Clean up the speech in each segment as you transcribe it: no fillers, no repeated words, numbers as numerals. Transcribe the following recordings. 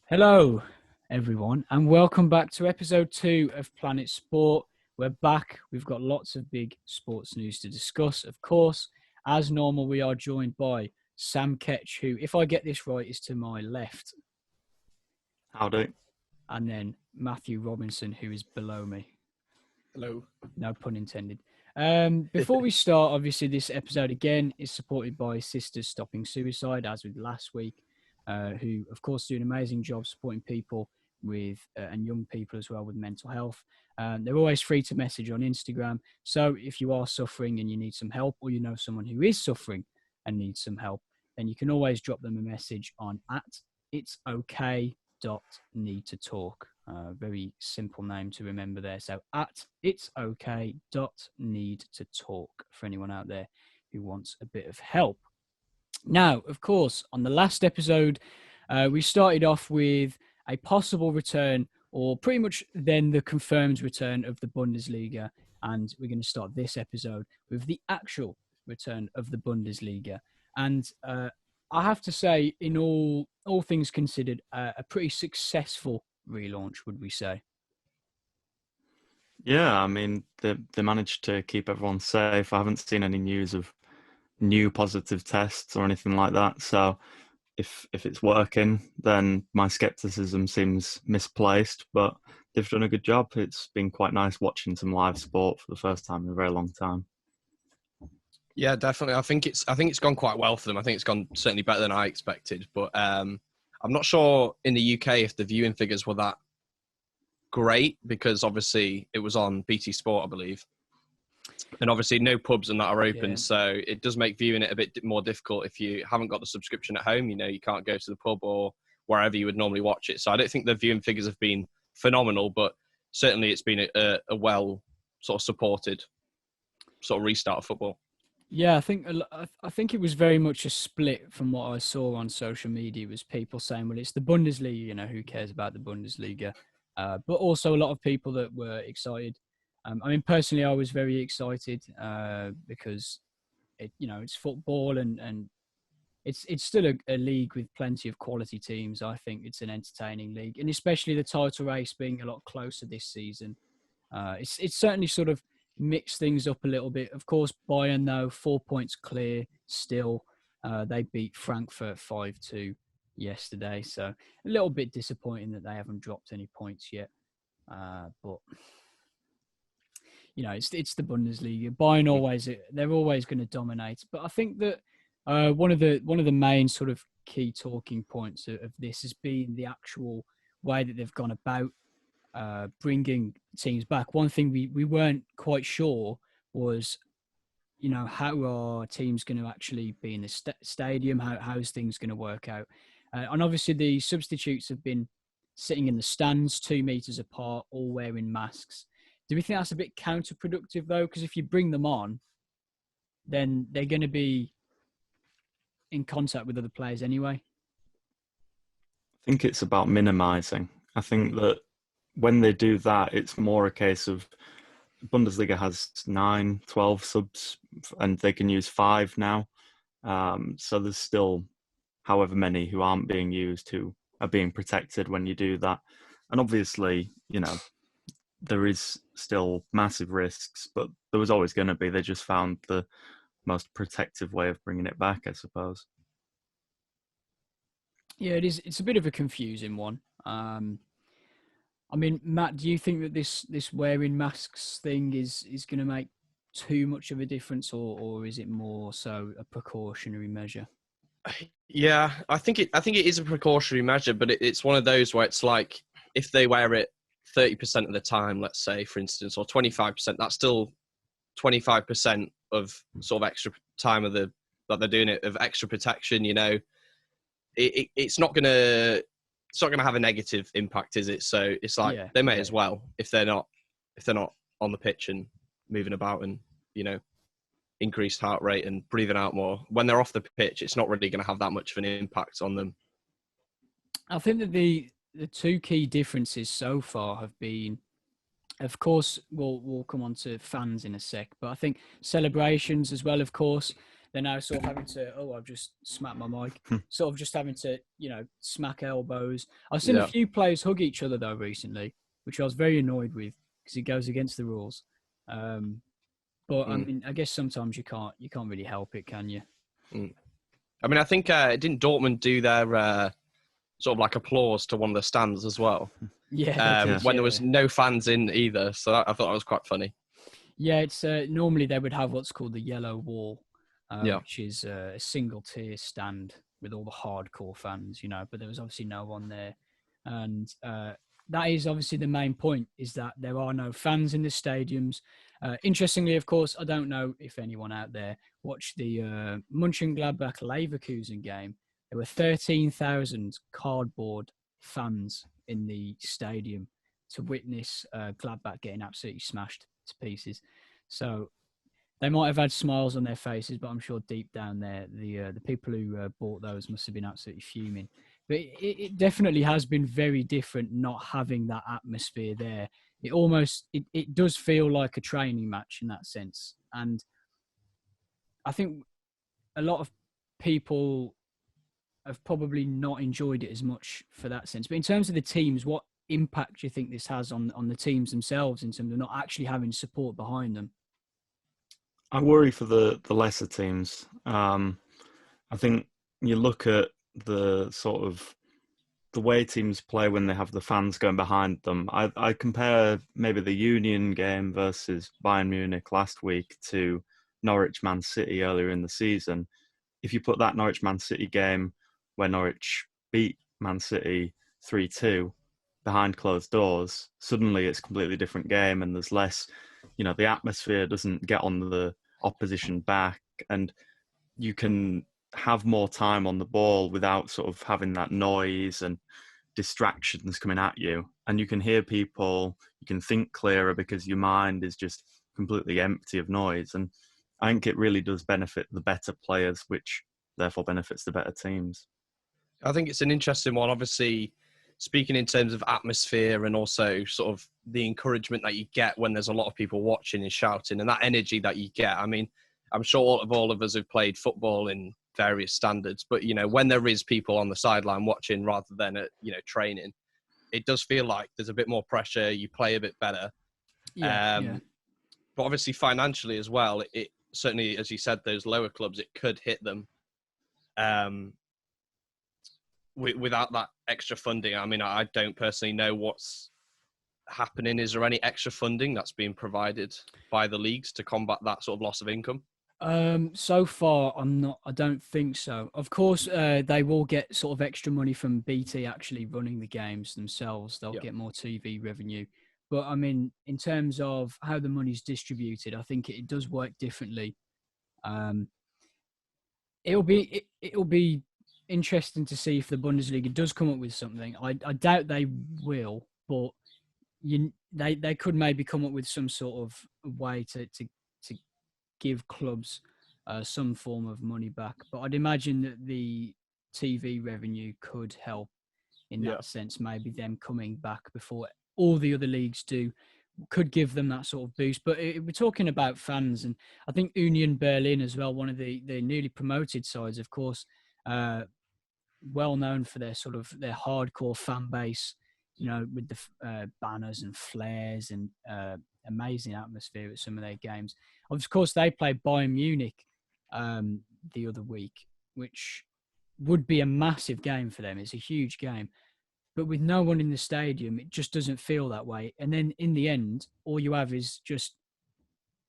Hello, everyone, and welcome back to episode 2 of Planet Sport. We're back. We've got lots of big sports news to discuss. Of course, as normal, we are joined by Sam Ketch, who, if I get this right, is to my left, Howdy. and then Matthew Robinson, who is below me. Hello. No pun intended. Before we start, obviously, this episode again is supported by Sisters Stopping Suicide, as with last week, who, of course, do an amazing job supporting people with and young people as well with mental health. They're always free to message on Instagram. So if you are suffering and you need some help, or you know someone who is suffering and needs some help, then you can always drop them a message on @itsok.need-to-talk. Very simple name to remember there. So @itsok.need-to-talk for anyone out there who wants a bit of help. Now, of course, on the last episode, we started off with a possible return, or pretty much then the confirmed return of the Bundesliga. And we're going to start this episode with the actual return of the Bundesliga. And I have to say, in all things considered, a pretty successful relaunch, would we say? Yeah, I mean, they managed to keep everyone safe. I haven't seen any news of new positive tests or anything like that. So if it's working, then my skepticism seems misplaced, but they've done a good job. It's been quite nice watching some live sport for the first time in a very long time. Yeah, definitely. I think it's gone quite well for them. I think it's gone certainly better than I expected. But I'm not sure in the UK if the viewing figures were that great, because obviously it was on BT Sport, I believe. And obviously no pubs and that are open, so it does make viewing it a bit more difficult if you haven't got the subscription at home. You know, you can't go to the pub or wherever you would normally watch it. So I don't think the viewing figures have been phenomenal, but certainly it's been a well sort of supported sort of restart of football. Yeah, I think it was very much a split from what I saw on social media. Was people saying, "Well, it's the Bundesliga, you know, who cares about the Bundesliga?" But also a lot of people that were excited. I mean, personally, I was very excited because it's football and it's still a league with plenty of quality teams. I think it's an entertaining league, and especially the title race being a lot closer this season. It's certainly sort of mixed things up a little bit. Of course, Bayern, though, 4 points clear still. They beat Frankfurt 5-2 yesterday. So a little bit disappointing that they haven't dropped any points yet. But, it's the Bundesliga. Bayern they're always going to dominate. But I think that one of the main sort of key talking points of this has been the actual way that they've gone about bringing teams back. One thing we weren't quite sure was, how are teams going to actually be in the stadium? How's things going to work out? And obviously the substitutes have been sitting in the stands 2 meters apart, all wearing masks. Do we think that's a bit counterproductive though? Because if you bring them on, then they're going to be in contact with other players anyway. I think it's about minimising. I think that when they do that, it's more a case of Bundesliga has 9, 12 subs, and they can use 5 now. So there's still however many who aren't being used, who are being protected when you do that. And obviously, there is still massive risks, but there was always going to be. They just found the most protective way of bringing it back, I suppose. Yeah, it is. It's a bit of a confusing one. I mean, Matt, do you think that this wearing masks thing is going to make too much of a difference, or is it more so a precautionary measure? Yeah, I think it is a precautionary measure, but it's one of those where it's like if they wear it 30% of the time, let's say, for instance, or 25%, that's still 25% of sort of extra time that they're doing it, of extra protection. It's not gonna have a negative impact, is it? So it's like they may as well, if they're not on the pitch and moving about and increased heart rate and breathing out more. When they're off the pitch, it's not really going to have that much of an impact on them. I think that the two key differences so far have been, of course, we'll come on to fans in a sec, but I think celebrations as well, of course. they're now sort of having to, I've just smacked my mic, sort of just having to, smack elbows. I've seen a few players hug each other though recently, which I was very annoyed with because it goes against the rules. But I mean, I guess sometimes you can't really help it, can you? I mean, I think didn't Dortmund do their sort of like applause to one of the stands as well? Yeah, when there was no fans in either, so I thought that was quite funny. Yeah, it's normally they would have what's called the yellow wall, which is a single tier stand with all the hardcore fans, but there was obviously no one there. And that is obviously the main point, is that there are no fans in the stadiums. Interestingly, of course, I don't know if anyone out there watched the Mönchengladbach-Leverkusen game. There were 13,000 cardboard fans in the stadium to witness Gladbach getting absolutely smashed to pieces. So they might have had smiles on their faces, but I'm sure deep down there, the people who bought those must have been absolutely fuming. But it definitely has been very different not having that atmosphere there. It does feel like a training match in that sense. And I think a lot of people have probably not enjoyed it as much for that sense. But in terms of the teams, what impact do you think this has on the teams themselves in terms of not actually having support behind them? I worry for the lesser teams. I think you look at the sort of the way teams play when they have the fans going behind them. I compare maybe the Union game versus Bayern Munich last week to Norwich Man City earlier in the season. If you put that Norwich Man City game where Norwich beat Man City 3-2 behind closed doors, suddenly it's a completely different game, and there's less, the atmosphere doesn't get on the opposition back, and you can have more time on the ball without sort of having that noise and distractions coming at you. And you can hear people, you can think clearer because your mind is just completely empty of noise. And I think it really does benefit the better players, which therefore benefits the better teams. I think it's an interesting one. Obviously, speaking in terms of atmosphere and also sort of the encouragement that you get when there's a lot of people watching and shouting, and that energy that you get. I mean, I'm sure all of us have played football in various standards, but when there is people on the sideline watching rather than at training, it does feel like there's a bit more pressure. You play a bit better. Yeah. But obviously financially as well, it certainly, as you said, those lower clubs, it could hit them. Without that extra funding, I mean, I don't personally know what's happening. Is there any extra funding that's being provided by the leagues to combat that sort of loss of income? So far, I don't think so. Of course, they will get sort of extra money from BT actually running the games themselves. They'll get more TV revenue. But I mean, in terms of how the money's distributed, I think it does work differently. It'll be interesting to see if the Bundesliga does come up with something. I doubt they will, but they could maybe come up with some sort of way to give clubs some form of money back. But I'd imagine that the TV revenue could help in that sense. Maybe them coming back before all the other leagues do could give them that sort of boost. But we're talking about fans, and I think Union Berlin as well, one of the newly promoted sides, of course, well known for their sort of their hardcore fan base, with the banners and flares and amazing atmosphere at some of their games. Of course, they played Bayern Munich the other week, which would be a massive game for them. It's a huge game. But with no one in the stadium, it just doesn't feel that way. And then in the end, all you have is just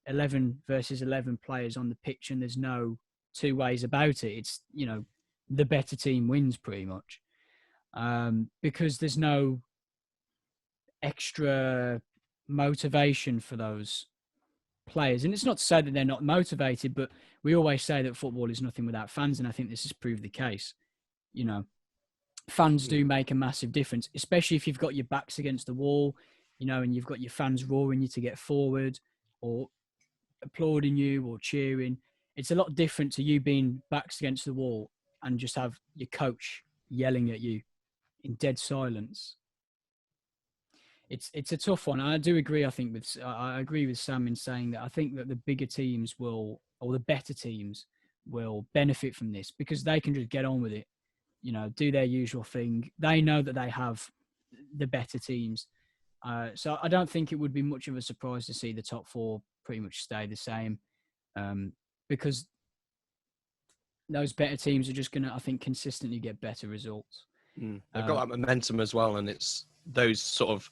11 versus 11 players on the pitch, and there's no two ways about it. It's, the better team wins pretty much. Because there's no extra motivation for those players. And it's not to say that they're not motivated, but we always say that football is nothing without fans, and I think this has proved the case. Fans do make a massive difference, especially if you've got your backs against the wall, and you've got your fans roaring you to get forward or applauding you or cheering. It's a lot different to you being backs against the wall and just have your coach yelling at you in dead silence. It's a tough one. I do agree. I agree with Sam in saying that I think that the bigger teams or the better teams will benefit from this because they can just get on with it, do their usual thing. They know that they have the better teams. So I don't think it would be much of a surprise to see the top four pretty much stay the same, because those better teams are just going to, I think, consistently get better results. They've got that momentum as well, and it's those sort of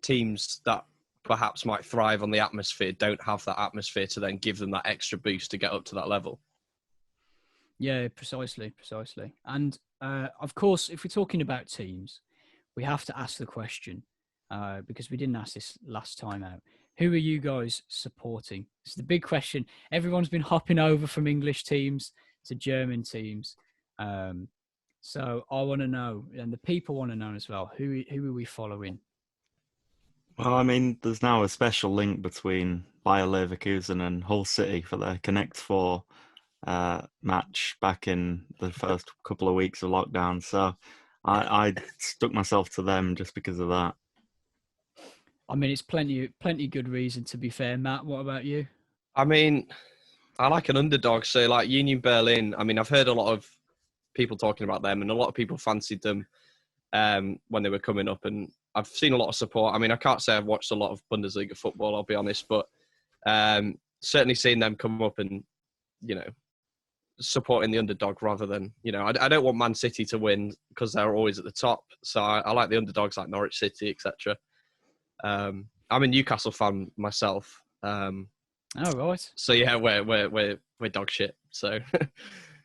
teams that perhaps might thrive on the atmosphere don't have that atmosphere to then give them that extra boost to get up to that level. Yeah, precisely. And of course, if we're talking about teams, we have to ask the question, because we didn't ask this last time out. Who are you guys supporting? It's the big question. Everyone's been hopping over from English teams to German teams. So I want to know, and the people want to know as well, who are we following? Well, I mean, there's now a special link between Bayer Leverkusen and Hull City for their Connect 4 match back in the first couple of weeks of lockdown. So I stuck myself to them just because of that. I mean, it's plenty good reason, to be fair. Matt, what about you? I mean, I like an underdog. So like Union Berlin, I mean, I've heard a lot of people talking about them and a lot of people fancied them when they were coming up, and I've seen a lot of support. I mean, I can't say I've watched a lot of Bundesliga football, I'll be honest, but certainly seeing them come up and, supporting the underdog rather than, I don't want Man City to win because they're always at the top. So I like the underdogs like Norwich City, etc. I'm a Newcastle fan myself. Oh, right. So yeah, we're dog shit. So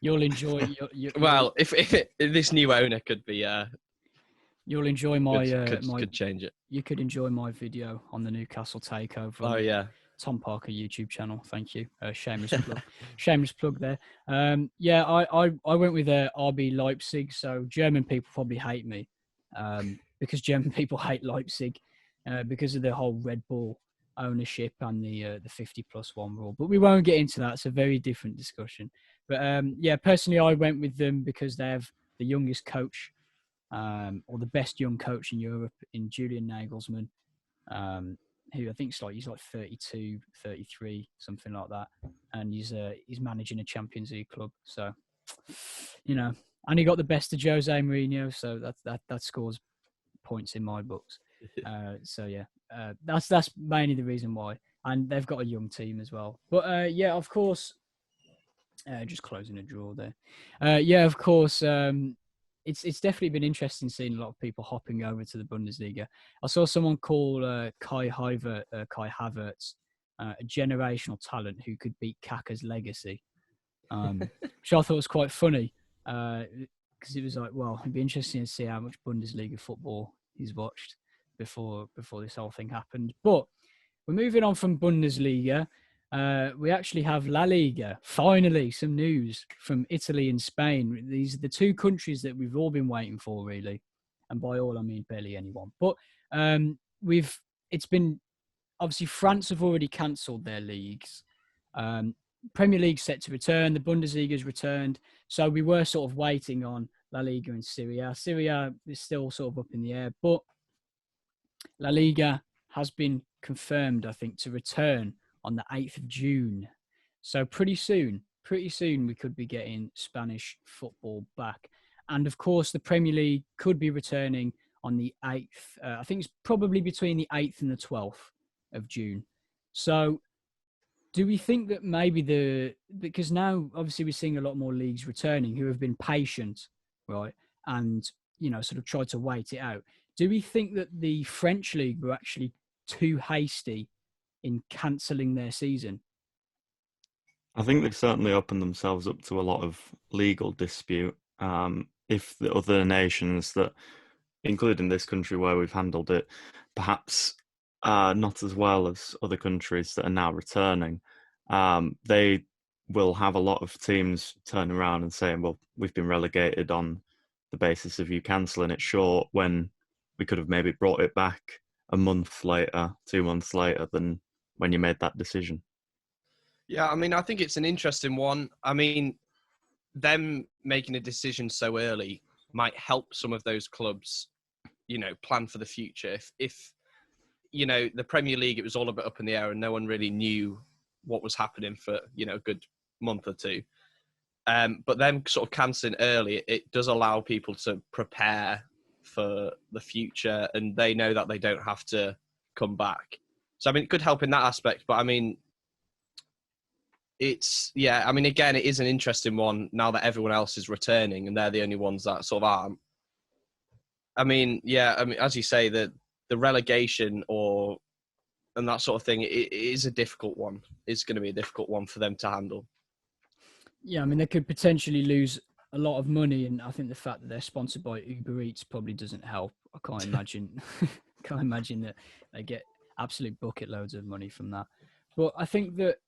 you'll enjoy. Well, if this new owner could be, you'll enjoy my could change it. You could enjoy my video on the Newcastle takeover. Oh yeah, Tom Parker YouTube channel. Thank you. Shameless plug. Shameless plug there. Yeah, I went with RB Leipzig. So German people probably hate me, because German people hate Leipzig, because of the whole Red Bull ownership and the 50+1 rule. But we won't get into that. It's a very different discussion. But yeah, personally, I went with them because they have the youngest coach, or the best young coach in Europe, in Julian Nagelsmann, who I think he's like 32, 33, something like that, and he's managing a Champions League club. So, and he got the best of Jose Mourinho, so that scores points in my books. So yeah, that's mainly the reason why, and they've got a young team as well. But yeah, of course, just closing a draw there. Yeah, of course. It's definitely been interesting seeing a lot of people hopping over to the Bundesliga. I saw someone call Kai Havertz a generational talent who could beat Kaka's legacy, which I thought was quite funny, because it was like, well, it'd be interesting to see how much Bundesliga football he's watched before this whole thing happened. But we're moving on from Bundesliga. We actually have La Liga. Finally, some news from Italy and Spain. These are the two countries that we've all been waiting for, really. And by all, I mean barely anyone. But it's been, obviously, France have already cancelled their leagues. Premier League set to return. The Bundesliga's returned. So we were sort of waiting on La Liga and Serie A. Serie A is still sort of up in the air. But La Liga has been confirmed, I think, to return on the 8th of June. So pretty soon we could be getting Spanish football back. And of course, the Premier League could be returning on the 8th. I think it's probably between the 8th and the 12th of June. So do we think that maybe because now obviously we're seeing a lot more leagues returning who have been patient, right? And, sort of tried to wait it out. Do we think that the French league were actually too hasty in cancelling their season? I think they've certainly opened themselves up to a lot of legal dispute. If the other nations that, including this country where we've handled it, perhaps not as well as other countries that are now returning, they will have a lot of teams turn around and saying, well, we've been relegated on the basis of you cancelling it short, when we could have maybe brought it back a month later, 2 months later than when you made that decision. Yeah, I mean, I think it's an interesting one. I mean, them making a decision so early might help some of those clubs, plan for the future. If the Premier League, it was all a bit up in the air and no one really knew what was happening for, a good month or two. But them sort of cancelling early, it does allow people to prepare for the future, and they know that they don't have to come back. So, I mean, it could help in that aspect, but I mean, again, it is an interesting one now that everyone else is returning and they're the only ones that sort of aren't. I mean, as you say, the relegation and that sort of thing, it is a difficult one. It's going to be a difficult one for them to handle. Yeah, I mean, they could potentially lose a lot of money, and I think the fact that they're sponsored by Uber Eats probably doesn't help. I can't imagine, that they get absolute bucket loads of money from that. But I think that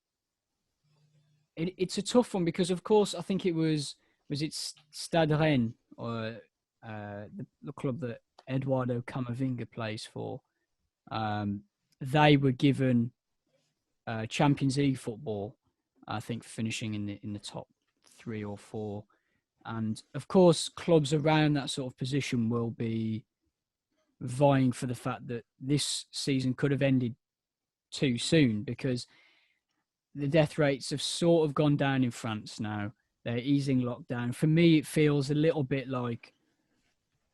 it's a tough one because, of course, I think it was it Stade Rennes or the club that Eduardo Camavinga plays for. They were given Champions League football, I think, finishing in the top 3 or 4. And of course, clubs around that sort of position will be vying for the fact that this season could have ended too soon, because the death rates have sort of gone down in France now. They're easing lockdown. For me, it feels a little bit like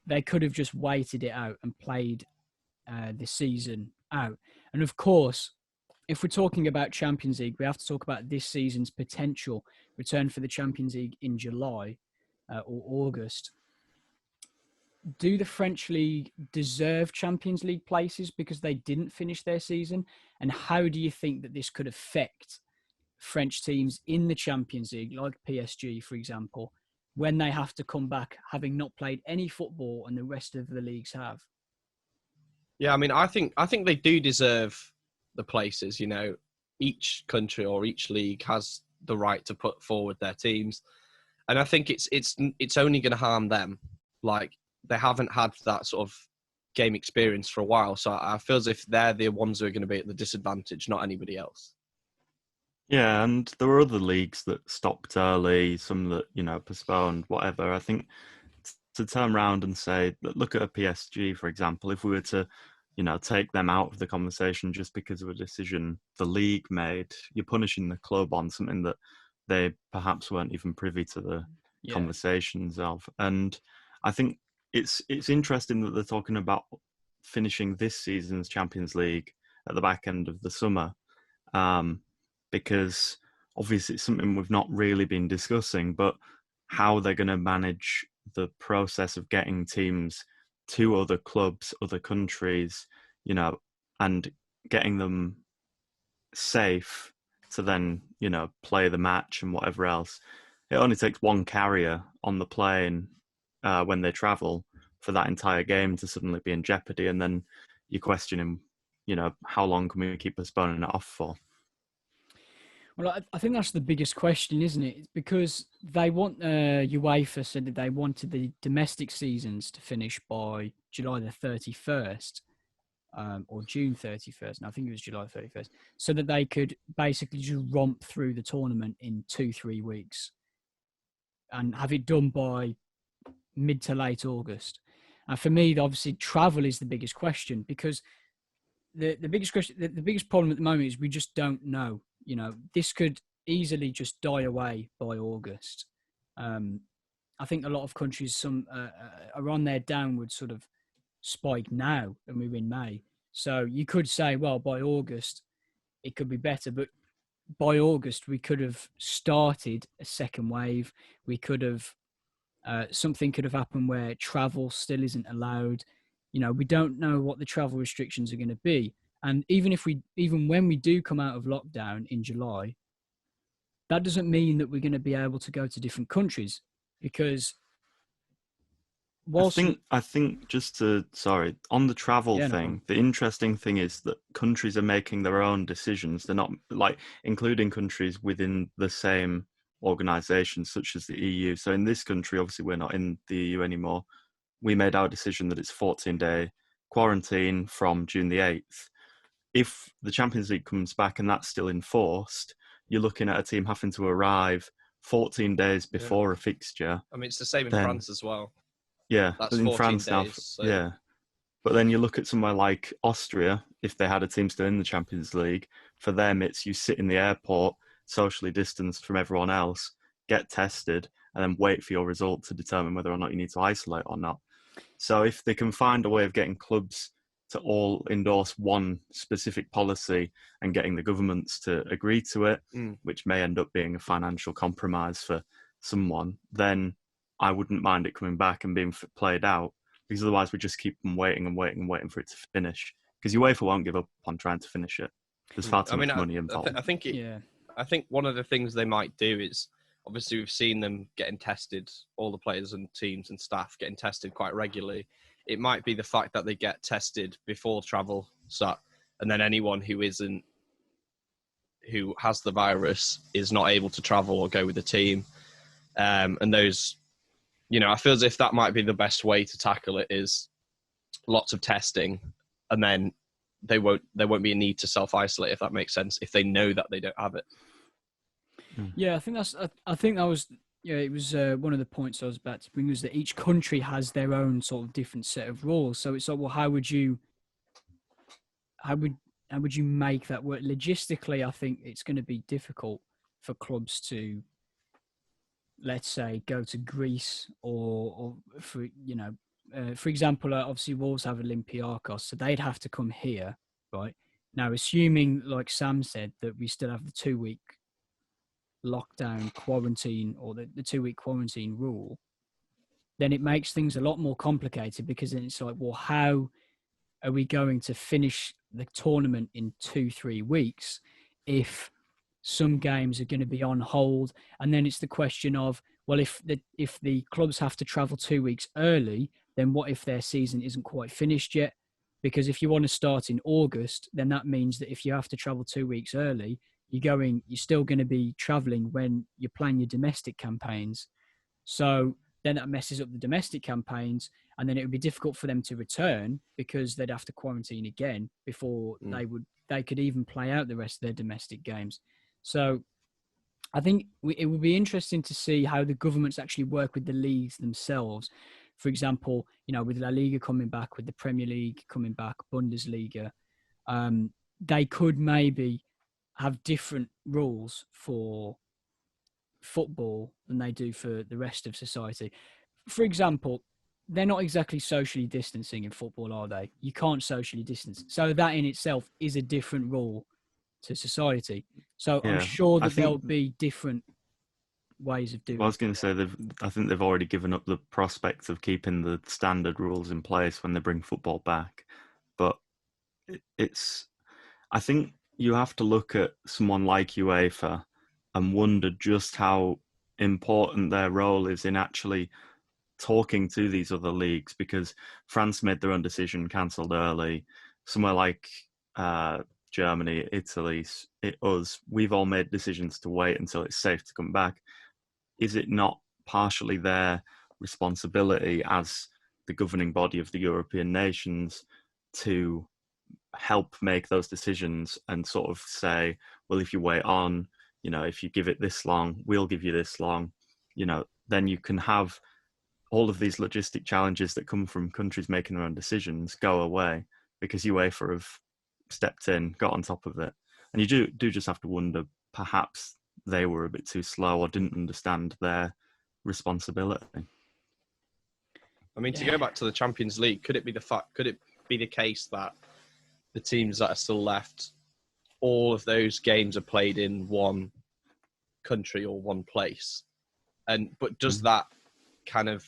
they could have just waited it out and played the season out. And of course, if we're talking about Champions League, we have to talk about this season's potential return for the Champions League in July or August. Do the French League deserve Champions League places because they didn't finish their season? And how do you think that this could affect French teams in the Champions League, like PSG, for example, when they have to come back having not played any football and the rest of the leagues have? Yeah, I mean, I think they do deserve the places. You know, each country or each league has the right to put forward their teams, and I think it's only going to harm them. Like, they haven't had that sort of game experience for a while, so I feel as if they're the ones who are going to be at the disadvantage, not anybody else. Yeah, and there were other leagues that stopped early, some that, postponed, whatever. I think to turn around and say, look at a PSG, for example, if we were to, take them out of the conversation just because of a decision the league made, you're punishing the club on something that they perhaps weren't even privy to the conversations of. And I think it's interesting that they're talking about finishing this season's Champions League at the back end of the summer, because obviously it's something we've not really been discussing, but how they're going to manage the process of getting teams to other clubs, other countries, and getting them safe to then, play the match and whatever else. It only takes one carrier on the plane when they travel for that entire game to suddenly be in jeopardy. And then you're questioning, how long can we keep postponing it off for? Well, I think that's the biggest question, isn't it? It's because they want, UEFA said that they wanted the domestic seasons to finish by July the 31st or June 31st. And I think it was July 31st. So that they could basically just romp through the tournament in 2-3 weeks and have it done by mid to late August. And for me, obviously, travel is the biggest question, because the biggest question, the biggest problem at the moment is we just don't know. This could easily just die away by August. I think a lot of countries are on their downward sort of spike now, and we're in May. So you could say, well, by August, it could be better. But by August, we could have started a second wave. We could have, something could have happened where travel still isn't allowed. We don't know what the travel restrictions are going to be. And even when we do come out of lockdown in July, that doesn't mean that we're going to be able to go to different countries, because I think on the travel thing, the interesting thing is that countries are making their own decisions. They're not including countries within the same organization, such as the EU. So in this country, obviously we're not in the EU anymore. We made our decision that it's 14-day quarantine from June the 8th. If the Champions League comes back and that's still enforced, you're looking at a team having to arrive 14 days before a fixture. I mean, it's the same in France as well. Yeah, that's in 14 France days, now. so. Yeah, but then you look at somewhere like Austria, if they had a team still in the Champions League, for them it's you sit in the airport, socially distanced from everyone else. get tested, and then wait for your result to determine whether or not you need to isolate or not. So if they can find a way of getting clubs to all endorse one specific policy and getting the governments to agree to it, which may end up being a financial compromise for someone, then I wouldn't mind it coming back and being played out, because otherwise we just keep them waiting and waiting and waiting for it to finish, because UEFA won't give up on trying to finish it. There's far too much money involved. I think one of the things they might do is, obviously we've seen them getting tested, all the players and teams and staff getting tested quite regularly. It might be the fact that they get tested before travel start, and then anyone who has the virus is not able to travel or go with the team. And those, I feel as if that might be the best way to tackle it, is lots of testing, and then there won't be a need to self-isolate, if that makes sense, if they know that they don't have it. Yeah, I think that was it was one of the points I was about to bring, was that each country has their own sort of different set of rules. So it's like, well, how would you make that work logistically? I think it's going to be difficult for clubs to, let's say, go to Greece or for example, obviously Wolves have Olympiacos, so they'd have to come here, right? Now, assuming, like Sam said, that we still have the 2-week lockdown quarantine, or the 2-week quarantine rule, then it makes things a lot more complicated, because then it's like, well, how are we going to finish the tournament in 2-3 weeks if some games are going to be on hold? And then it's the question of, well, if the clubs have to travel 2 weeks early, then what if their season isn't quite finished yet? Because if you want to start in August, then that means that if you have to travel 2 weeks early, you're still going to be traveling when you plan your domestic campaigns. So then that messes up the domestic campaigns, and then it would be difficult for them to return, because they'd have to quarantine again before they could even play out the rest of their domestic games. So I think it would be interesting to see how the governments actually work with the leagues themselves. For example, with La Liga coming back, with the Premier League coming back, Bundesliga, they could maybe have different rules for football than they do for the rest of society. For example, they're not exactly socially distancing in football, are they? You can't socially distance. So that in itself is a different rule to society. So yeah, I'm sure that there'll be different ways of doing it. I was going to say, I think they've already given up the prospect of keeping the standard rules in place when they bring football back. But I think you have to look at someone like UEFA and wonder just how important their role is in actually talking to these other leagues, because France made their own decision, cancelled early. Somewhere like Germany, Italy, us, we've all made decisions to wait until it's safe to come back. Is it not partially their responsibility as the governing body of the European nations to help make those decisions and sort of say, well, if you wait on, if you give it this long, we'll give you this long, then you can have all of these logistic challenges that come from countries making their own decisions go away, because UEFA have stepped in, got on top of it. And you do just have to wonder, perhaps they were a bit too slow or didn't understand their responsibility. I mean, to go back to the Champions League, could it be the case that the teams that are still left, all of those games are played in one country or one place? But does that kind of,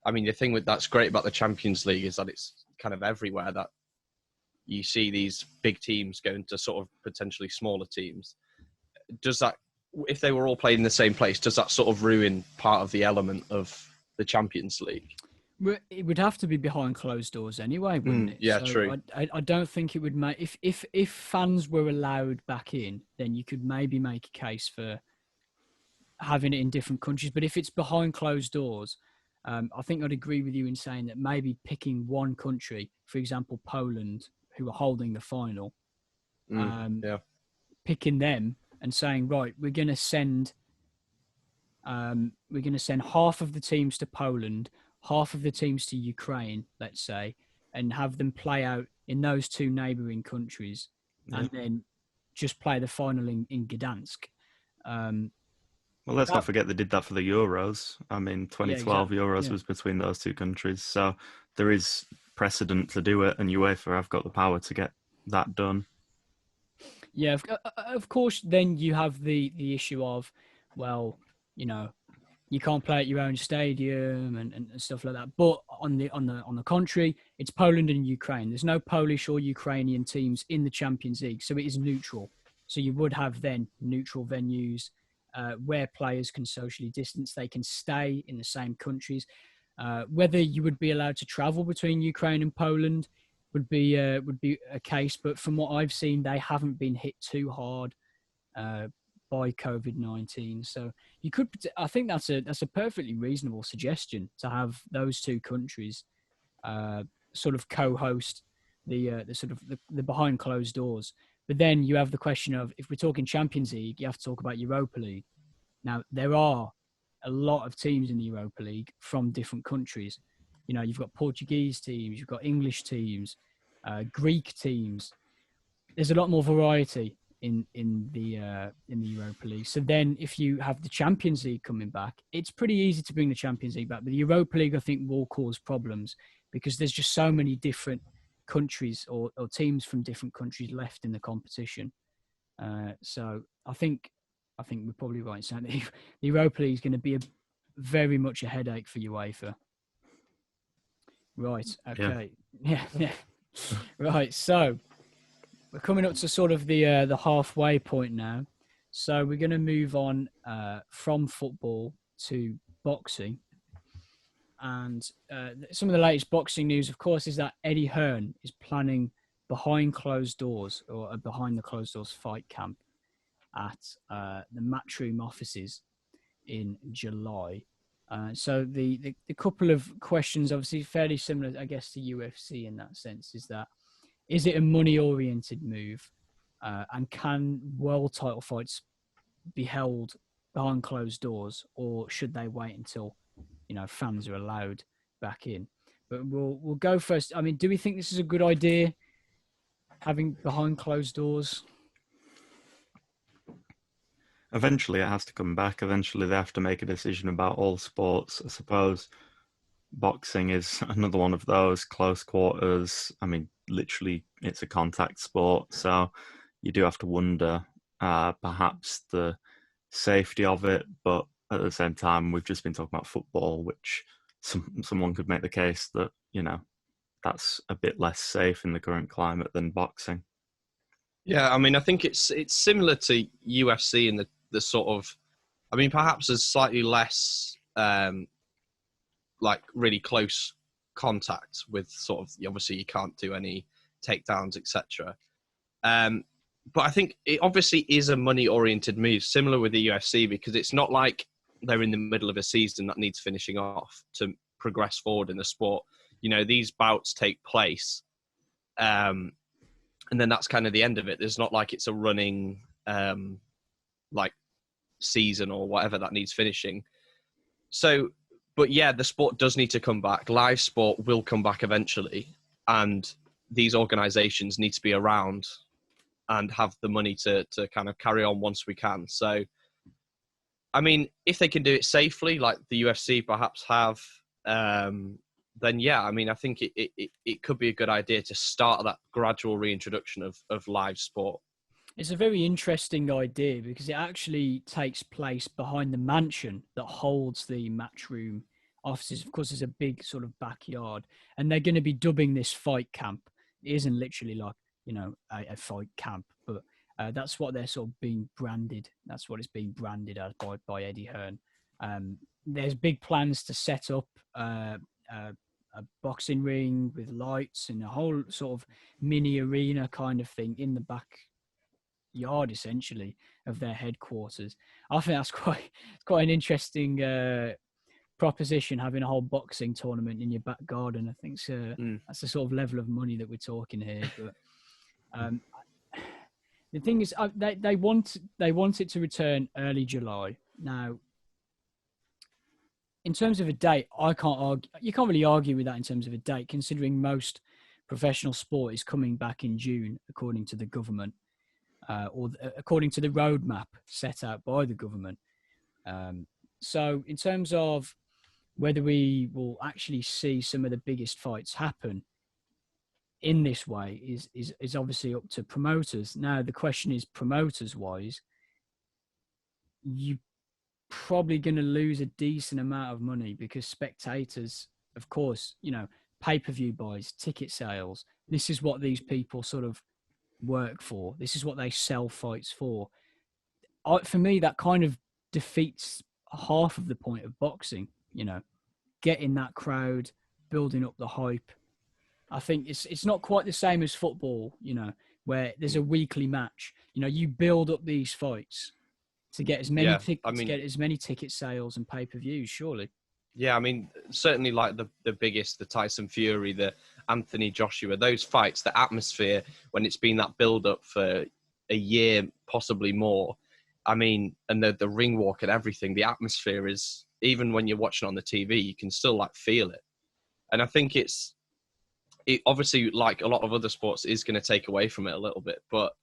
I mean, the thing that's great about the Champions League is that it's kind of everywhere, that you see these big teams going to sort of potentially smaller teams. Does that, if they were all played in the same place, does that sort of ruin part of the element of the Champions League? It would have to be behind closed doors anyway, wouldn't it? Yeah, so true. I don't think it would make... If fans were allowed back in, then you could maybe make a case for having it in different countries. But if it's behind closed doors, I think I'd agree with you in saying that maybe picking one country, for example, Poland, who are holding the final, picking them and saying, right, we're going to send half of the teams to Poland, half of the teams to Ukraine, let's say, and have them play out in those two neighbouring countries, and then just play the final in Gdansk. Well, let's not forget they did that for the Euros. I mean, 2012 exactly. Euros was between those two countries. So there is precedent to do it, and UEFA have got the power to get that done. Yeah, of course. Then you have the issue of, well, you know, you can't play at your own stadium and stuff like that. But on the contrary, it's Poland and Ukraine. There's no Polish or Ukrainian teams in the Champions League, so it is neutral. So you would have then neutral venues where players can socially distance. They can stay in the same countries. Whether you would be allowed to travel between Ukraine and Poland would be a case. But from what I've seen, they haven't been hit too hard by COVID-19. So you could, I think that's a perfectly reasonable suggestion to have those two countries sort of co-host the sort of the behind closed doors. But then you have the question of, if we're talking Champions League, you have to talk about Europa League. Now, there are a lot of teams in the Europa League from different countries. You know, you've got Portuguese teams, you've got English teams, Greek teams. There's a lot more variety in the Europa League. So then, if you have the Champions League coming back, it's pretty easy to bring the Champions League back. But the Europa League, I think, will cause problems because there's just so many different countries or teams from different countries left in the competition. So I think we're probably right saying that the Europa League is going to be very much a headache for UEFA. Right. Okay. Yeah. Right. So we're coming up to sort of the halfway point now. So we're going to move on from football to boxing. And some of the latest boxing news, of course, is that Eddie Hearn is planning behind closed doors or a behind the closed doors fight camp at the Matchroom offices in July. So the couple of questions, obviously fairly similar, I guess, to UFC in that sense, is it a money-oriented move? And can world title fights be held behind closed doors, or should they wait until, fans are allowed back in? But we'll go first. I mean, do we think this is a good idea, having behind closed doors? Eventually, it has to come back. Eventually, they have to make a decision about all sports. I suppose boxing is another one of those, close quarters. I mean, literally, it's a contact sport. So you do have to wonder, perhaps the safety of it. But at the same time, we've just been talking about football, which someone could make the case that, that's a bit less safe in the current climate than boxing. Yeah, I mean, I think it's similar to UFC in the sort of, I mean, perhaps there's slightly less like really close contact with sort of, obviously you can't do any takedowns, etc. But I think it obviously is a money-oriented move, similar with the UFC, because it's not like they're in the middle of a season that needs finishing off to progress forward in the sport. These bouts take place, and then that's kind of the end of it. There's not like it's a running like season or whatever that needs finishing. So, but yeah, the sport does need to come back. Live sport will come back eventually, and these organizations need to be around and have the money to kind of carry on once we can. So, I mean, if they can do it safely, like the UFC perhaps have, then yeah, I mean, I think it could be a good idea to start that gradual reintroduction of live sport. It's a very interesting idea because it actually takes place behind the mansion that holds the Matchroom offices. Of course, there's a big sort of backyard, and they're going to be dubbing this fight camp. It isn't literally like, a fight camp, but that's what they're sort of being branded. That's what it's being branded as by Eddie Hearn. There's big plans to set up a boxing ring with lights and a whole sort of mini arena kind of thing in the backyard, essentially, of their headquarters. I think that's quite an interesting proposition, having a whole boxing tournament in your back garden. I think that's the sort of level of money that we're talking here. But the thing is, they want it to return early July. Now, in terms of a date, I can't argue. You can't really argue with that in terms of a date, considering most professional sport is coming back in June, according to the government, or according to the roadmap set out by the government. So in terms of whether we will actually see some of the biggest fights happen in this way is obviously up to promoters. Now, the question is, promoters wise, you probably going to lose a decent amount of money because spectators, of course, pay-per-view buys, ticket sales, this is what these people sort of work for. This is what they sell fights for. For me, that kind of defeats half of the point of boxing, getting that crowd, building up the hype. I think it's not quite the same as football, where there's a weekly match. You build up these fights to get as many ticket sales and pay-per-views, surely. Yeah, I mean, certainly like the biggest, the Tyson Fury, the Anthony Joshua, those fights, the atmosphere, when it's been that build-up for a year, possibly more, I mean, and the ring walk and everything, the atmosphere is, even when you're watching on the TV, you can still like feel it. And I think it obviously, like a lot of other sports, is going to take away from it a little bit, but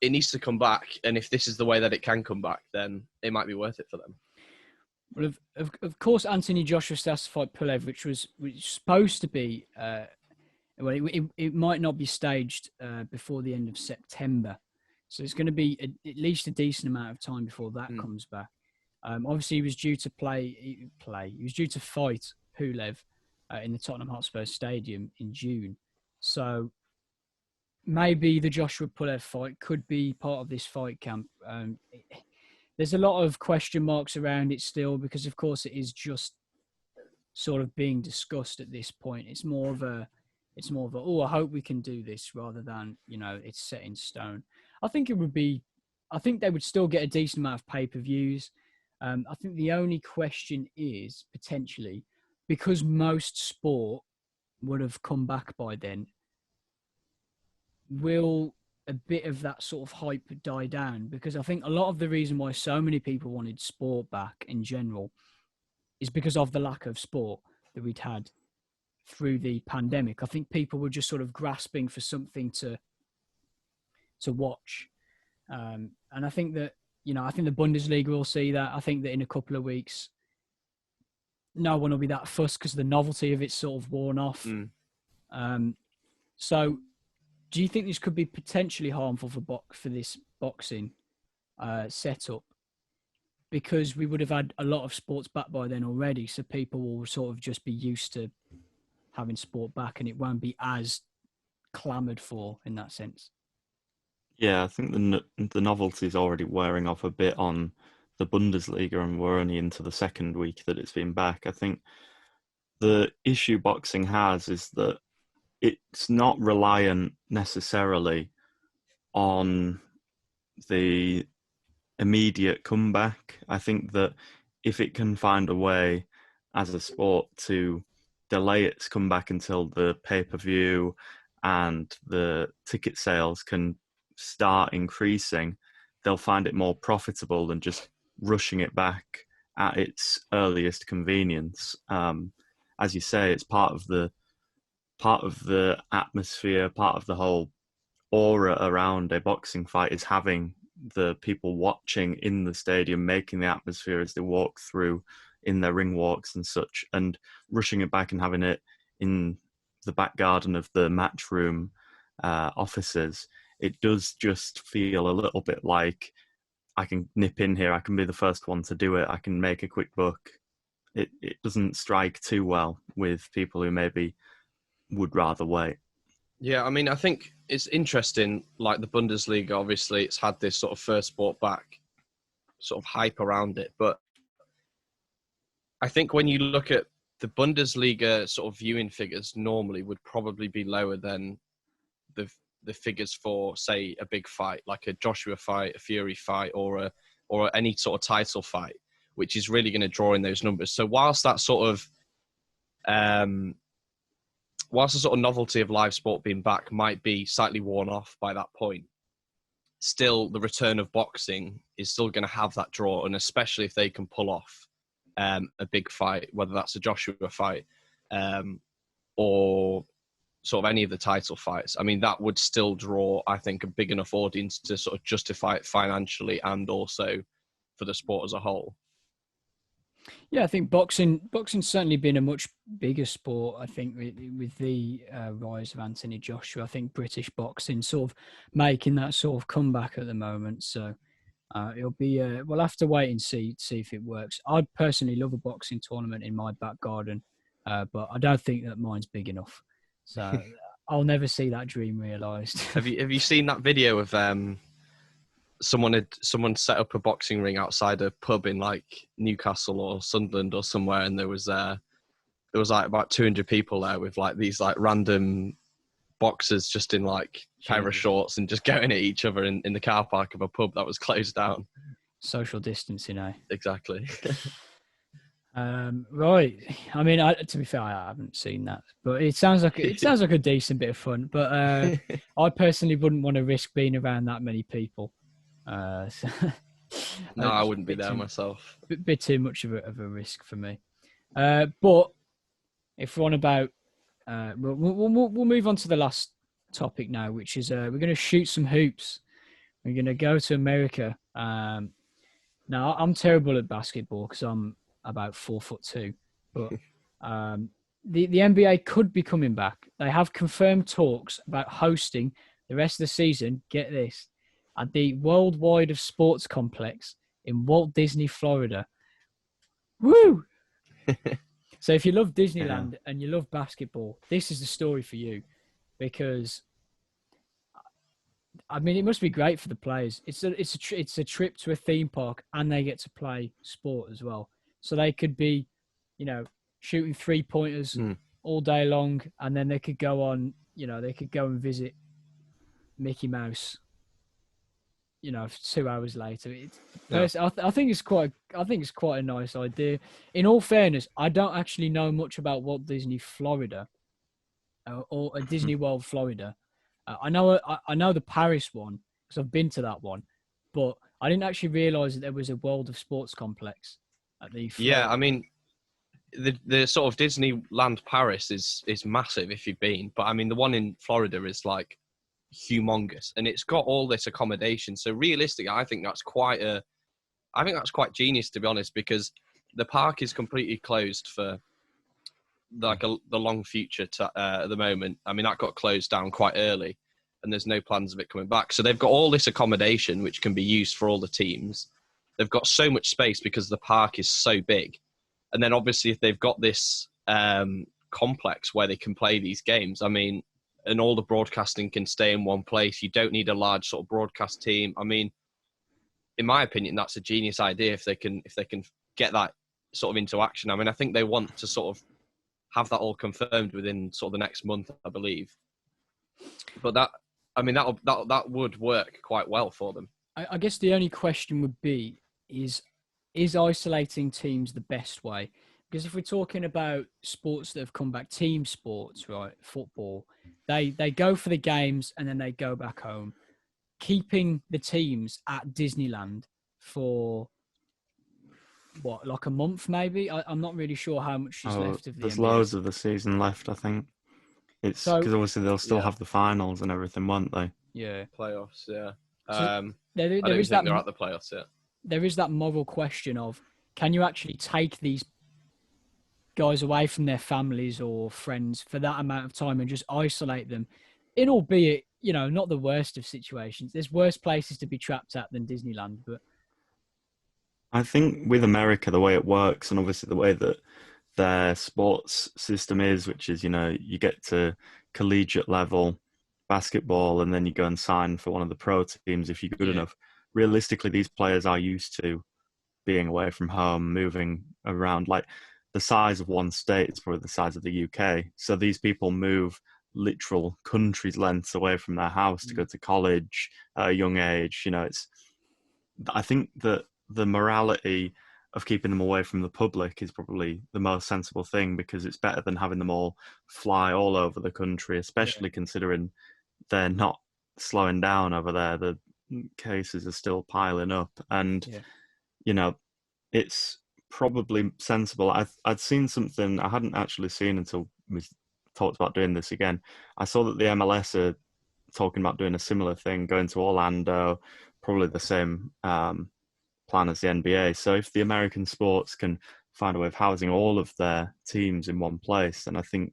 it needs to come back, and if this is the way that it can come back, then it might be worth it for them. Well, of course, Anthony Joshua starts to fight Pulev, which was supposed to be, it might not be staged before the end of September, so it's going to be at least a decent amount of time before that comes back. Obviously, he was due to He was due to fight Pulev in the Tottenham Hotspur Stadium in June, so maybe the Joshua Pulev fight could be part of this fight camp. There's a lot of question marks around it still because, of course, it is just sort of being discussed at this point. It's more of a I hope we can do this rather than it's set in stone. I think they would still get a decent amount of pay-per-views. I think the only question is potentially, because most sport would have come back by then, will a bit of that sort of hype die down? Because I think a lot of the reason why so many people wanted sport back in general is because of the lack of sport that we'd had through the pandemic. I think people were just sort of grasping for something to watch. And I think that, I think the Bundesliga will see that. I think that in a couple of weeks, no one will be that fussed because the novelty of it's sort of worn off. So do you think this could be potentially harmful for this boxing setup? Because we would have had a lot of sports back by then already, so people will sort of just be used to having sport back and it won't be as clamoured for in that sense. Yeah, I think the novelty is already wearing off a bit on the Bundesliga, and we're only into the second week that it's been back. I think the issue boxing has is that it's not reliant necessarily on the immediate comeback. I think that if it can find a way as a sport to delay its comeback until the pay-per-view and the ticket sales can start increasing, they'll find it more profitable than just rushing it back at its earliest convenience. As you say, it's part of the atmosphere, part of the whole aura around a boxing fight is having the people watching in the stadium, making the atmosphere as they walk through in their ring walks and such, and rushing it back and having it in the back garden of the matchroom offices. It does just feel a little bit like I can nip in here, I can be the first one to do it, I can make a quick buck. It doesn't strike too well with people who maybe would rather wait. Yeah, I mean, I think it's interesting, like the Bundesliga, obviously it's had this sort of first sport back sort of hype around it, but I think when you look at the Bundesliga sort of viewing figures normally would probably be lower than the figures for, say, a big fight, like a Joshua fight, a Fury fight, or any sort of title fight, which is really going to draw in those numbers. So whilst that sort of whilst the sort of novelty of live sport being back might be slightly worn off by that point, still the return of boxing is still going to have that draw, and especially if they can pull off a big fight, whether that's a Joshua fight or sort of any of the title fights, I mean, that would still draw, I think, a big enough audience to sort of justify it financially and also for the sport as a whole. Yeah, I think boxing's certainly been a much bigger sport. I think with the rise of Anthony Joshua, I think British boxing sort of making that sort of comeback at the moment. So it'll be we'll have to wait and see if it works. I'd personally love a boxing tournament in my back garden, but I don't think that mine's big enough. So I'll never see that dream realised. Have you seen that video of someone set up a boxing ring outside a pub in like Newcastle or Sunderland or somewhere, and there was like about 200 people there with like these like random boxers just in like pair of shorts and just going at each other in the car park of a pub that was closed down. Social distancing, eh? Exactly. Right. I mean, to be fair, I haven't seen that, but it sounds like a decent bit of fun. But I personally wouldn't want to risk being around that many people. No, I wouldn't be there myself. Bit too much of a risk for me. But if we're on about, we'll move on to the last topic now, which is we're going to shoot some hoops. We're going to go to America. Now I'm terrible at basketball because I'm about 4'2", but the NBA could be coming back. They have confirmed talks about hosting the rest of the season. Get this. At the Worldwide of Sports Complex in Walt Disney, Florida. Woo! So if you love Disneyland and you love basketball, this is the story for you, because I mean, it must be great for the players. It's a trip to a theme park, and they get to play sport as well. So they could be, shooting 3-pointers all day long, and then they could go on, they could go and visit Mickey Mouse. 2 hours later. I think it's quite a nice idea. In all fairness, I don't actually know much about Walt Disney Florida or Disney World Florida. I know the Paris one because I've been to that one, but I didn't actually realise that there was a World of Sports complex at the Florida. Yeah, I mean, the sort of Disneyland Paris is massive if you've been, but I mean the one in Florida is like humongous, and it's got all this accommodation. So realistically, I think that's quite genius, to be honest, because the park is completely closed for like the long future at the moment. I mean, that got closed down quite early, and there's no plans of it coming back. So they've got all this accommodation which can be used for all the teams. They've got so much space because the park is so big, and then obviously if they've got this complex where they can play these games, I mean, and all the broadcasting can stay in one place. You don't need a large sort of broadcast team. I mean, in my opinion, that's a genius idea if they can get that sort of into action. I mean, I think they want to sort of have that all confirmed within sort of the next month, I believe. But that would work quite well for them. I guess the only question would be, is isolating teams the best way? Because if we're talking about sports that have come back, team sports, right, football, they go for the games and then they go back home. Keeping the teams at Disneyland for, what, like a month maybe? I'm not really sure how much is left of the There's NBA. loads of the season left, I think. It's because obviously they'll still have the finals and everything, won't they? Yeah. Playoffs, yeah. So I there don't is think that, they're at the playoffs yet. There is that moral question of, can you actually take these guys away from their families or friends for that amount of time and just isolate them, in albeit, not the worst of situations. There's worse places to be trapped at than Disneyland, but I think with America, the way it works, and obviously the way that their sports system is, which is, you get to collegiate level basketball and then you go and sign for one of the pro teams if you're good enough. Realistically, these players are used to being away from home, moving around. Like, the size of one state is probably the size of the UK. So these people move literal countries' lengths away from their house to go to college at a young age. I think that the morality of keeping them away from the public is probably the most sensible thing, because it's better than having them all fly all over the country, especially considering they're not slowing down over there. The cases are still piling up, and it's probably sensible. I'd seen something I hadn't actually seen until we talked about doing this again. I saw that the MLS are talking about doing a similar thing, going to Orlando, probably the same plan as the NBA. So if the American sports can find a way of housing all of their teams in one place, then I think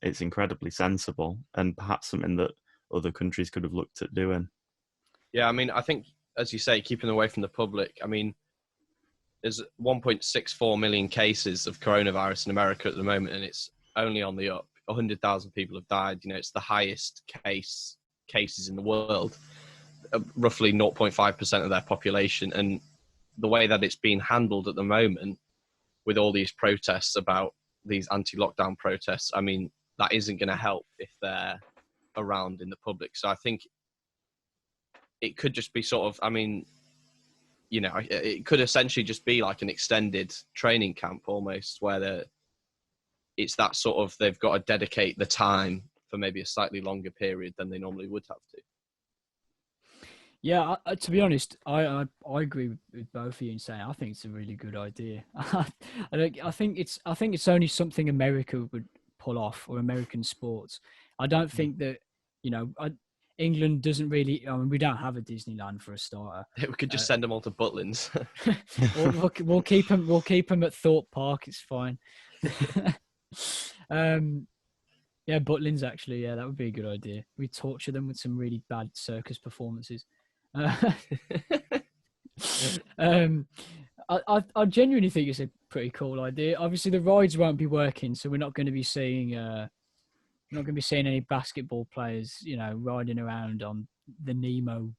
it's incredibly sensible and perhaps something that other countries could have looked at doing. Yeah, I mean, I think, as you say, keeping away from the public. I mean, there's 1.64 million cases of coronavirus in America at the moment, and it's only on the up. 100,000 people have died. You know, it's the highest cases in the world, roughly 0.5% of their population. And the way that it's being handled at the moment, with all these protests about these anti-lockdown protests, I mean, that isn't going to help if they're around in the public. So I think it could just be sort of, I mean, you know, it could essentially just be like an extended training camp almost, where it's that sort of, they've got to dedicate the time for maybe a slightly longer period than they normally would have to. Yeah, to be honest, I agree with both of you in saying I think it's a really good idea. I think it's only something America would pull off, or American sports. I don't think that, you know, England doesn't really. I mean, we don't have a Disneyland for a starter. We could just send them all to Butlins. we'll keep them. We'll keep them at Thorpe Park. It's fine. Yeah, Butlins actually. Yeah, that would be a good idea. We torture them with some really bad circus performances. I genuinely think it's a pretty cool idea. Obviously, the rides won't be working, so we're not going to be seeing any basketball players, you know, riding around on the Nemo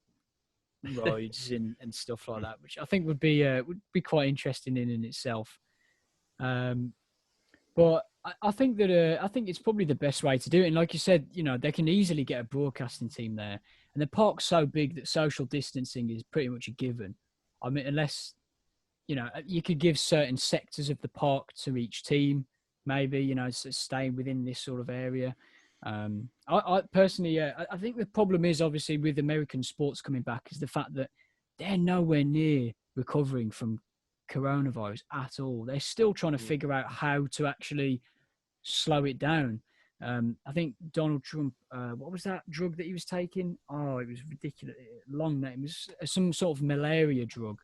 rides and stuff like that, which I think would be quite interesting in itself. But I think that I think it's probably the best way to do it. And like you said, you know, they can easily get a broadcasting team there. And the park's so big that social distancing is pretty much a given. I mean, unless, you know, you could give certain sectors of the park to each team, maybe, you know, staying within this sort of area. I personally, I think the problem is obviously with American sports coming back is the fact that they're nowhere near recovering from coronavirus at all. They're still trying to figure out how to actually slow it down. I think Donald Trump, what was that drug that he was taking? Oh, it was ridiculous. Long name. It was some sort of malaria drug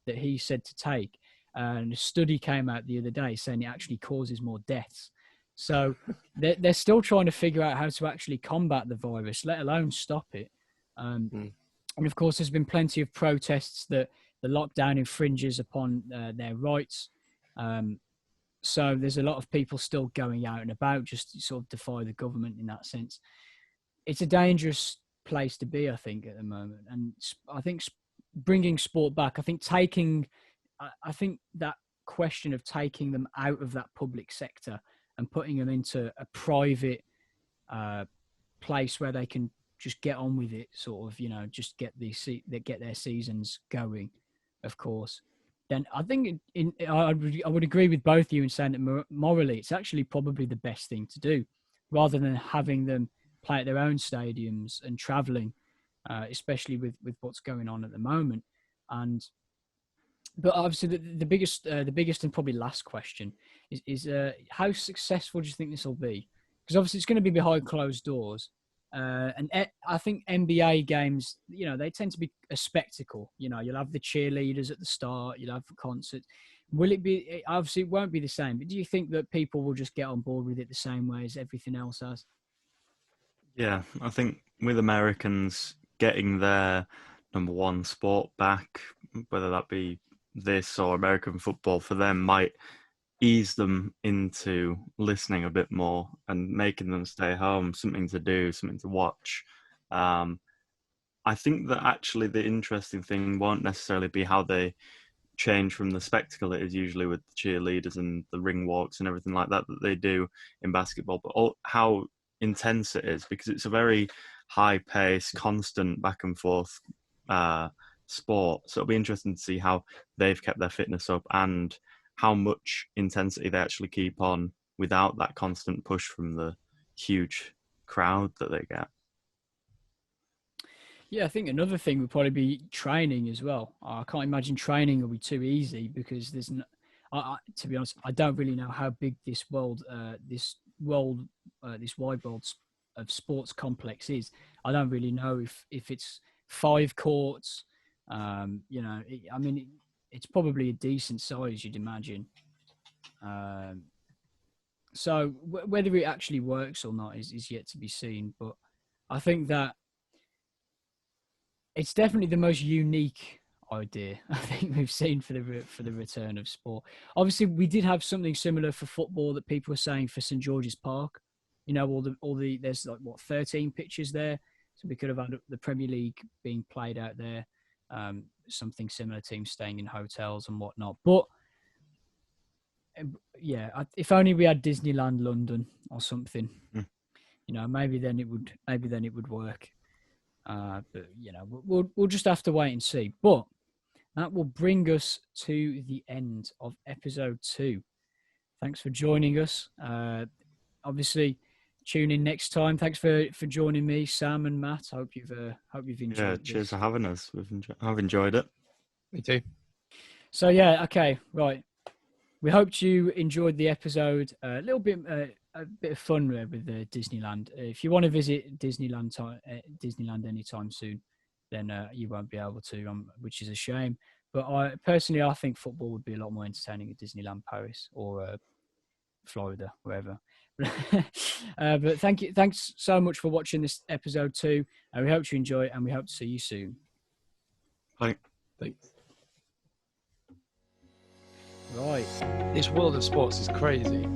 that he said to take. And a study came out the other day saying it actually causes more deaths. So they're still trying to figure out how to actually combat the virus, let alone stop it. And of course, there's been plenty of protests that the lockdown infringes upon their rights. So there's a lot of people still going out and about just to sort of defy the government in that sense. It's a dangerous place to be, I think, at the moment. And I think bringing sport back, I think that question of taking them out of that public sector and putting them into a private place where they can just get on with it, sort of, you know, just get their seasons going, of course. Then I think I would agree with both of you in saying that morally, it's actually probably the best thing to do, rather than having them play at their own stadiums and travelling, especially with what's going on at the moment. But obviously, the biggest and probably last question is how successful do you think this will be? Because obviously, it's going to be behind closed doors. And I think NBA games, you know, they tend to be a spectacle. You know, you'll have the cheerleaders at the start, you'll have the concert. Will it be, obviously it won't be the same, but do you think that people will just get on board with it the same way as everything else has? Yeah, I think with Americans getting their number one sport back, whether that be this or American football, for them might ease them into listening a bit more and making them stay home, something to do, something to watch. I think that actually the interesting thing won't necessarily be how they change from the spectacle it is usually with the cheerleaders and the ring walks and everything like that they do in basketball, but how intense it is, because it's a very high pace, constant back and forth sport. So it'll be interesting to see how they've kept their fitness up and how much intensity they actually keep on without that constant push from the huge crowd that they get. Yeah, I think another thing would probably be training as well. I can't imagine training will be too easy because there's to be honest, I don't really know how big this world, this wide world of sports complex is. I don't really know if it's 5 courts. You know, it's probably a decent size, you'd imagine. So whether it actually works or not is yet to be seen. But I think that it's definitely the most unique idea I think we've seen for the return of sport. Obviously, we did have something similar for football that people were saying for St George's Park. You know, all the there's like 13 pitches there, so we could have had the Premier League being played out there. Something similar, teams staying in hotels and whatnot. But yeah, if only we had Disneyland London or something. You know, maybe then it would work. But you know, we'll just have to wait and see. But that will bring us to the end of episode 2. Thanks for joining us. Obviously, tune in next time. Thanks for joining me, Sam and Matt. Hope you've enjoyed. Yeah, cheers for having us. I've enjoyed it. Me too. So yeah, okay, right. We hoped you enjoyed the episode. A bit of fun with Disneyland. If you want to visit Disneyland anytime soon, then you won't be able to, which is a shame. But I think football would be a lot more entertaining at Disneyland Paris or Florida, wherever. But thanks so much for watching this episode 2. We hope you enjoy it, and we hope to see you soon. Bye. Thanks. Right. This world of sports is crazy.